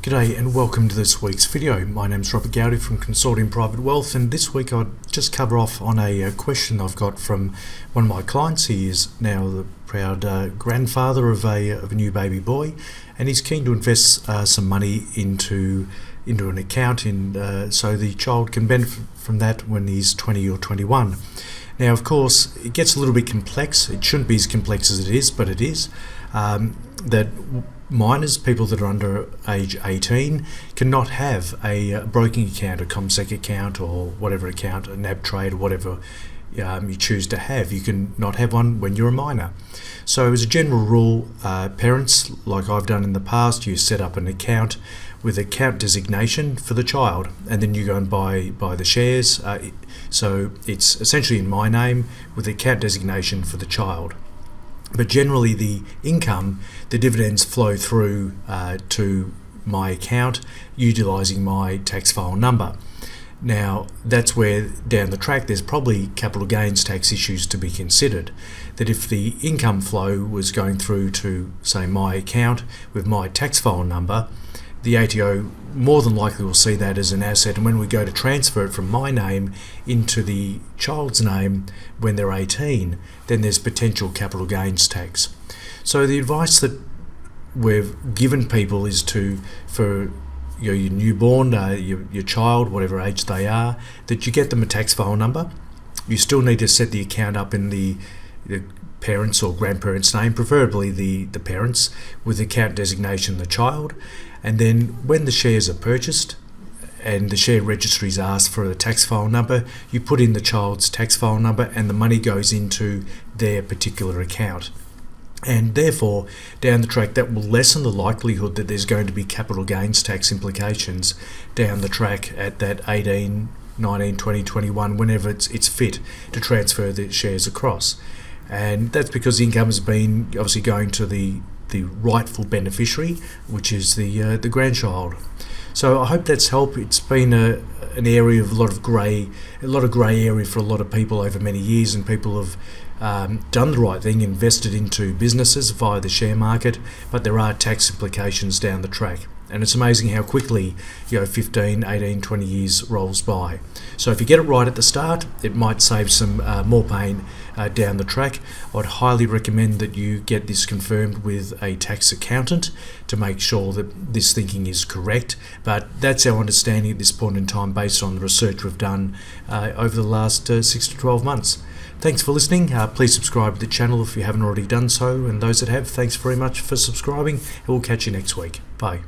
G'day and welcome to this week's video. My name's Robert Gowdy from Consortium Private Wealth, and this week I'll just cover off on a question I've got from one of my clients. He is now the proud grandfather of a new baby boy, and he's keen to invest some money into an account so the child can benefit from that when he's 20 or 21. Now, of course, it gets a little bit complex. It shouldn't be as complex as it is, but it is. That minors, people that are under age 18, cannot have a broking account, a CommSec account, or whatever account, a NAB trade, or whatever you choose to have. You can not have one when you're a minor. So as a general rule, parents, like I've done in the past, you set up an account with account designation for the child, and then you go and buy the shares. So it's essentially in my name with account designation for the child. But generally the income, the dividends flow through to my account utilising my tax file number. Now that's where down the track there's probably capital gains tax issues to be considered. That if the income flow was going through to, say, my account with my tax file number, the ATO more than likely will see that as an asset, and when we go to transfer it from my name into the child's name when they're 18, then there's potential capital gains tax. So the advice that we've given people is for your newborn, your child, whatever age they are, that you get them a tax file number. You still need to set the account up in the parents' or grandparents' name, preferably the parents, with account designation the child. And then when the shares are purchased and the share registries ask for a tax file number, you put in the child's tax file number and the money goes into their particular account. And therefore, down the track, that will lessen the likelihood that there's going to be capital gains tax implications down the track at that 18, 19, 20, 21, whenever it's fit to transfer the shares across. And that's because the income has been obviously going to the rightful beneficiary, which is the grandchild. So I hope that's helped. It's been an area of a lot of grey area for a lot of people over many years, and people have done the right thing, invested into businesses via the share market, but there are tax implications down the track. And it's amazing how quickly 15, 18, 20 years rolls by. So if you get it right at the start, it might save some more pain down the track. I'd highly recommend that you get this confirmed with a tax accountant to make sure that this thinking is correct. But that's our understanding at this point in time based on the research we've done over the last 6 to 12 months. Thanks for listening. Please subscribe to the channel if you haven't already done so. And those that have, thanks very much for subscribing. And we'll catch you next week. Bye.